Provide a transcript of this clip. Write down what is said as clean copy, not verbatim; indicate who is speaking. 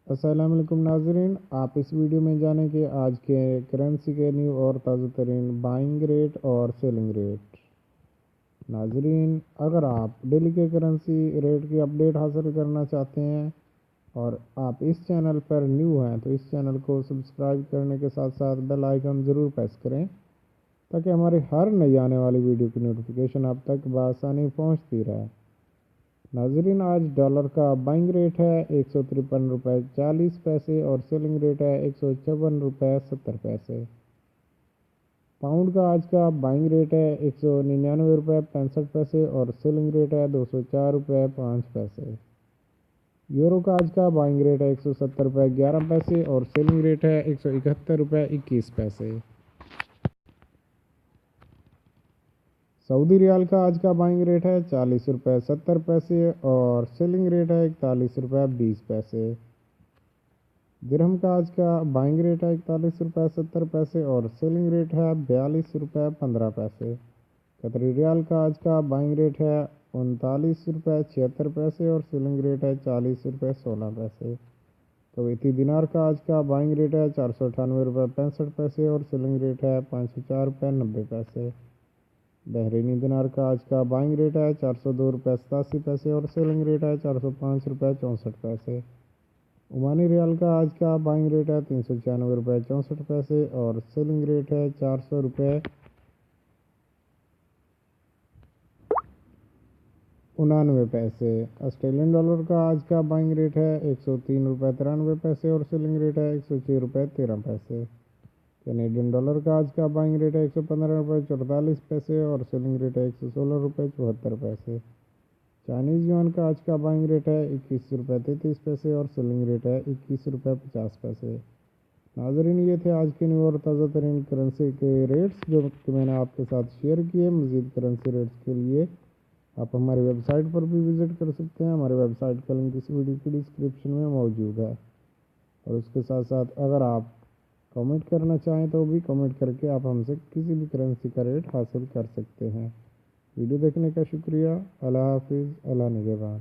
Speaker 1: السلام علیکم ناظرین، آپ اس ویڈیو میں جانیں کہ آج کے کرنسی کے نیو اور تازہ ترین بائنگ ریٹ اور سیلنگ ریٹ۔ ناظرین، اگر آپ ڈیلی کے کرنسی ریٹ کی اپڈیٹ حاصل کرنا چاہتے ہیں اور آپ اس چینل پر نیو ہیں تو اس چینل کو سبسکرائب کرنے کے ساتھ ساتھ بیل آئیکن ضرور پریس کریں تاکہ ہماری ہر نئی آنے والی ویڈیو کی نوٹیفیکیشن آپ تک بآسانی پہنچتی رہے۔ ناظرین، آج ڈالر کا بائنگ ریٹ ہے 153 روپے 40 پیسے اور سیلنگ ریٹ ہے 156 روپے 70 پیسے۔ پاؤنڈ کا آج کا بائنگ ریٹ ہے 199 روپے 65 پیسے اور سیلنگ ریٹ ہے 204 روپے 5 پیسے۔ یورو کا آج کا بائنگ ریٹ ہے 170 روپے 11 پیسے اور سیلنگ ریٹ ہے 171 روپے 21 پیسے۔ سعودی ریال کا آج کا بائنگ ریٹ ہے 40 روپے 70 پیسے اور سیلنگ ریٹ ہے 41 روپے 20 پیسے۔ درہم کا آج کا بائنگ ریٹ ہے 41 روپے 70 پیسے اور سیلنگ ریٹ ہے 42 روپے 15 پیسے۔ قطری ریال کا آج کا بائنگ ریٹ ہے 39 روپے 76 پیسے اور سیلنگ ریٹ ہے 40 روپے 16 پیسے۔ کویتی دینار کا آج کا بائنگ ریٹ ہے 498 روپے 65 پیسے اور سیلنگ ریٹ ہے 504 روپے 90 پیسے۔ بحرینی دینار کا آج کا بائنگ ریٹ ہے 402 روپے 87 پیسے اور سیلنگ ریٹ ہے 405 روپے 64 پیسے۔ عمانی ریال کا آج کا بائنگ ریٹ ہے 396 روپے 64 پیسے اور سیلنگ ریٹ ہے 400 روپے 99 پیسے۔ آسٹریلین ڈالر کا آج کا بائنگ ریٹ ہے 103 روپے 93 پیسے اور سیلنگ ریٹ ہے 106 روپے 13 پیسے۔ کینیڈین ڈالر کا آج کا بائنگ ریٹ ہے 115 روپے 44 پیسے اور سیلنگ ریٹ ہے 116 روپے 74 پیسے۔ چائنیز یوان کا آج کا بائنگ ریٹ ہے 21 روپے 33 پیسے اور سیلنگ ریٹ ہے 21 روپے 50 پیسے۔ ناظرین، یہ تھے آج کے نیو اور تازہ ترین کرنسی کے ریٹس جو کہ میں نے آپ کے ساتھ شیئر کیے۔ مزید کرنسی ریٹس کے لیے آپ ہماری ویب سائٹ پر بھی وزٹ کر سکتے ہیں۔ ہماری ویب سائٹ کا لنک اس ویڈیو کی ڈسکرپشن میں موجود ہے، اور اس کے ساتھ ساتھ اگر آپ کمنٹ کرنا چاہیں تو بھی کمنٹ کر کے آپ ہم سے کسی بھی کرنسی کا ریٹ حاصل کر سکتے ہیں۔ ویڈیو دیکھنے کا شکریہ۔ اللہ حافظ، اللہ نگہبان۔